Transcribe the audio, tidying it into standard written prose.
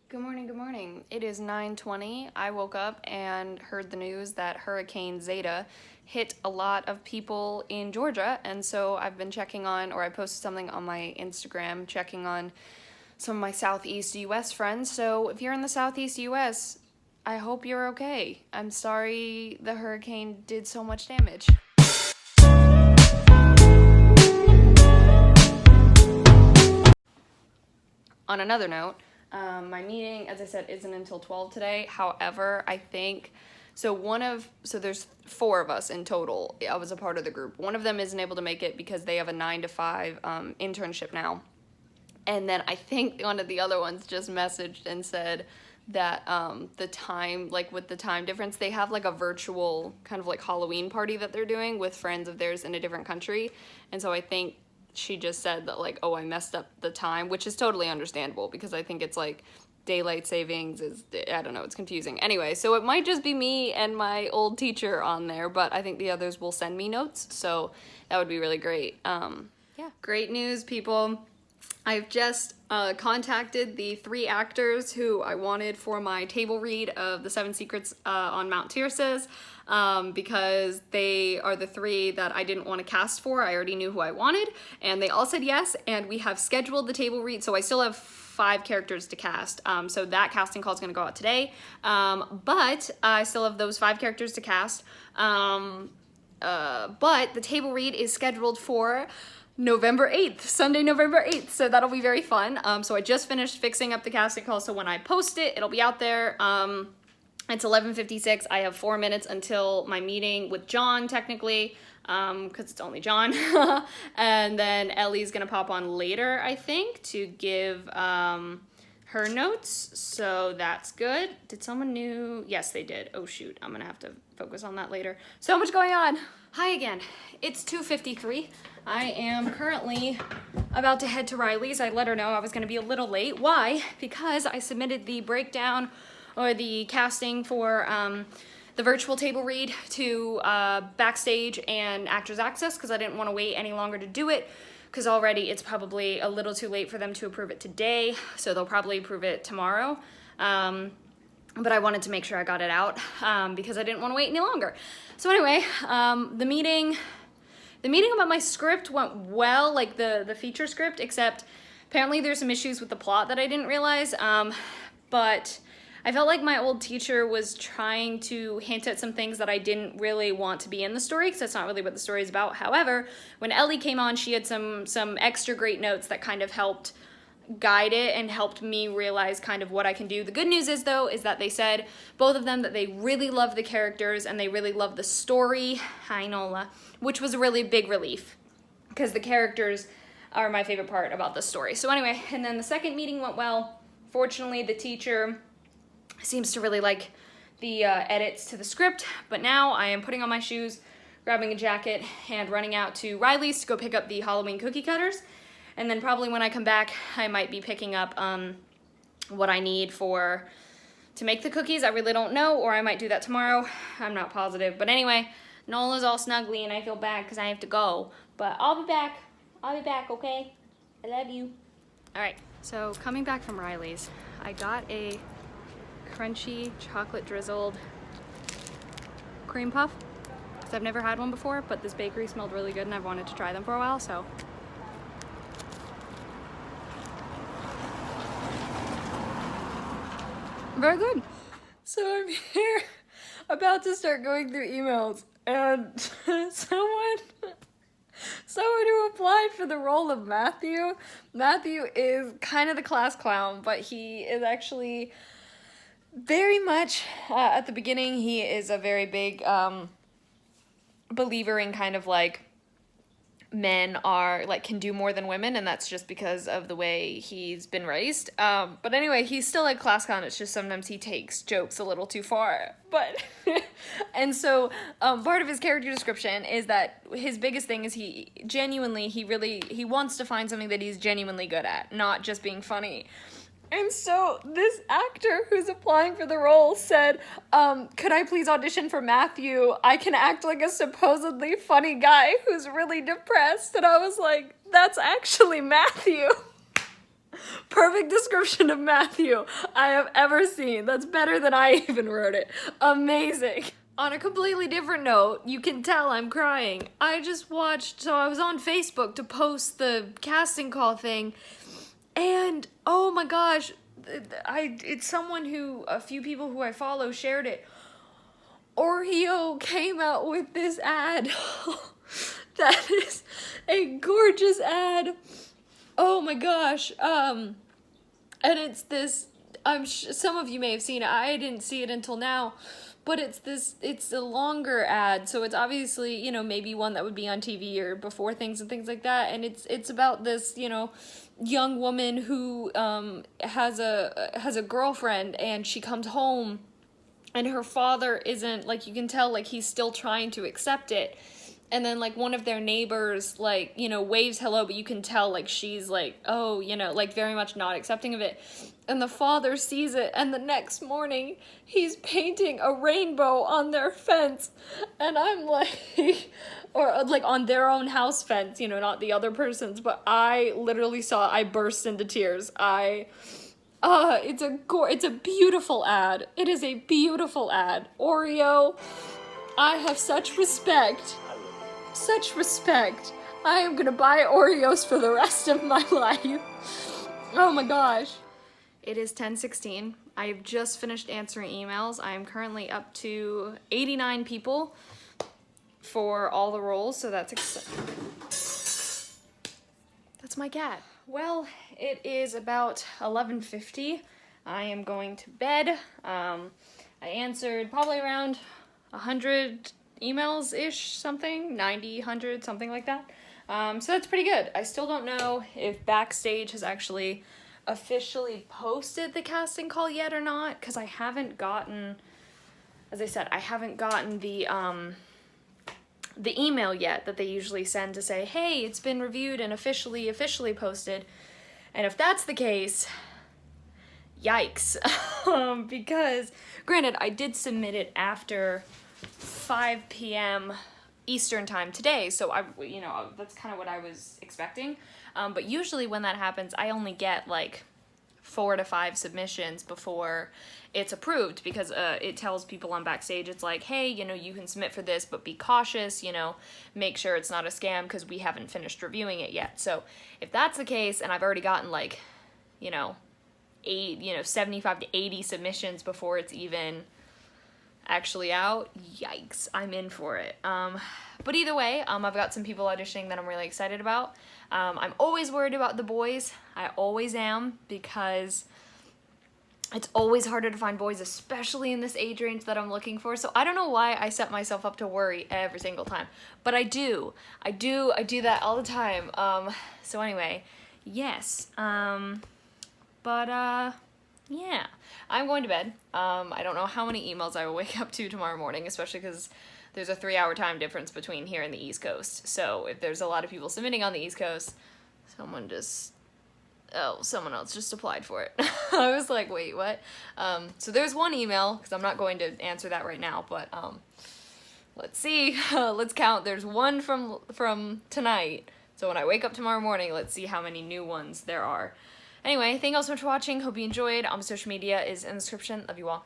Good morning, good morning. It is 9:20. I woke up and heard the news that Hurricane Zeta hit a lot of people in Georgia, and so I've been checking on, or I posted something on my Instagram checking on some of my Southeast US friends. So if you're in the Southeast US, I hope you're okay. I'm sorry the hurricane did so much damage. On another note, my meeting, as I said, isn't until 12 today. However, I think so there's four of us in total. I was a part of the group. One of them isn't able to make it because they have a 9 to 5 internship now. And then I think one of the other ones just messaged and said that the time, like with the time difference, they have like a virtual kind of like Halloween party that they're doing with friends of theirs in a different country. And so I think she just said that like, oh, I messed up the time, which is totally understandable because I think it's like daylight savings is, I don't know, it's confusing. Anyway, so it might just be me and my old teacher on there, but I think the others will send me notes, so that would be really great. Yeah, great news, people. I've just contacted the 3 actors who I wanted for my table read of The Seven Secrets on Mount Tirces, because they are the 3 that I didn't want to cast for. I already knew who I wanted, and they all said yes, and we have scheduled the table read, so I still have 5 characters to cast. So that casting call is going to go out today, but I still have those 5 characters to cast. But the table read is scheduled for November 8th, Sunday, November 8th. So that'll be very fun. So I just finished fixing up the casting call. So when I post it, it'll be out there. It's 11:56. I have 4 minutes until my meeting with John, technically, because it's only John. And then Ellie's gonna pop on later, I think, to give her notes. So that's good. Did someone new? Yes, they did. Oh shoot, I'm gonna have to focus on that later. So much going on. Hi again. It's 2:53. I am currently about to head to Riley's. I let her know I was gonna be a little late. Why? Because I submitted the breakdown or the casting for the virtual table read to Backstage and Actors Access because I didn't want to wait any longer to do it because already it's probably a little too late for them to approve it today, so they'll probably approve it tomorrow. But I wanted to make sure I got it out because I didn't want to wait any longer. So anyway, the meeting about my script went well, like the feature script, except apparently there's some issues with the plot that I didn't realize, but I felt like my old teacher was trying to hint at some things that I didn't really want to be in the story, because that's not really what the story is about. However, when Ellie came on, she had some extra great notes that kind of helped guide it and helped me realize kind of what I can do. The good news is, though, is that they said, both of them, that they really love the characters and they really love the story. Hi, Nola. Which was a really big relief, because the characters are my favorite part about the story. So anyway, and then the second meeting went well. Fortunately, the teacher seems to really like the edits to the script, but now I am putting on my shoes, grabbing a jacket, and running out to Riley's to go pick up the Halloween cookie cutters. And then probably when I come back, I might be picking up what I need to make the cookies. I really don't know, or I might do that tomorrow. I'm not positive. But anyway, Nola's all snuggly and I feel bad because I have to go. But I'll be back. I'll be back, okay? I love you. All right, so coming back from Riley's, I got a crunchy chocolate drizzled cream puff, because I've never had one before, but this bakery smelled really good and I've wanted to try them for a while, so. Very good. So I'm here about to start going through emails, and someone who applied for the role of Matthew is kind of the class clown, but he is actually very much, at the beginning, he is a very big believer in kind of like men are like can do more than women, and that's just because of the way he's been raised. But anyway, he's still like class clown. It's just sometimes he takes jokes a little too far. But and so part of his character description is that his biggest thing is he wants to find something that he's genuinely good at, not just being funny. And so this actor who's applying for the role said, could I please audition for Matthew? I can act like a supposedly funny guy who's really depressed. And I was like, that's actually Matthew. Perfect description of Matthew I have ever seen. That's better than I even wrote it. Amazing. On a completely different note, you can tell I'm crying. I just watched, so I was on Facebook to post the casting call thing, and oh my gosh, it's someone who, a few people who I follow shared it. Oreo came out with this ad. That is a gorgeous ad. Oh my gosh. And it's this, some of you may have seen it. I didn't see it until now. But it's a longer ad, so it's obviously, you know, maybe one that would be on TV or before things and things like that. And it's about this, you know, young woman who has a girlfriend, and she comes home, and her father isn't, like, you can tell, like, he's still trying to accept it. And then, like, one of their neighbors, like, you know, waves hello, but you can tell, like, she's, like, oh, you know, like, very much not accepting of it. And the father sees it, and the next morning, he's painting a rainbow on their fence. And I'm like, or, like, on their own house fence, you know, not the other person's. But I literally I burst into tears. It's a beautiful ad. It is a beautiful ad. Oreo, I have such respect. Such respect. I am gonna buy Oreos for the rest of my life. Oh my gosh. It is 10:16. I have just finished answering emails. I am currently up to 89 people for all the roles, so that's my cat. Well, it is about 11:50. I am going to bed. I answered probably around 100 emails-ish, something, 90, 100, something like that. So that's pretty good. I still don't know if Backstage has actually officially posted the casting call yet or not, because I haven't gotten, as I said, I haven't gotten the email yet that they usually send to say, hey, it's been reviewed and officially posted. And if that's the case, yikes. Because, granted, I did submit it after 5 p.m. Eastern time today, so that's kind of what I was expecting. But usually when that happens, I only get like 4 to 5 submissions before it's approved, because it tells people on Backstage, it's like, hey, you know, you can submit for this, but be cautious, you know, make sure it's not a scam because we haven't finished reviewing it yet. So if that's the case, and I've already gotten like, 75 to 80 submissions before it's even actually out, yikes, I'm in for it. But either way, I've got some people auditioning that I'm really excited about. I'm always worried about the boys. I always am, because it's always harder to find boys, especially in this age range that I'm looking for. So I don't know why I set myself up to worry every single time, but I do that all the time. So anyway, yes. Yeah, I'm going to bed. I don't know how many emails I will wake up to tomorrow morning, especially because there's a 3-hour time difference between here and the East Coast. So if there's a lot of people submitting on the East Coast, someone else just applied for it. I was like, wait, what? So there's one email, because I'm not going to answer that right now, but let's see. Let's count. There's one from tonight. So when I wake up tomorrow morning, let's see how many new ones there are. Anyway, thank you all so much for watching. Hope you enjoyed. Social media is in the description. Love you all.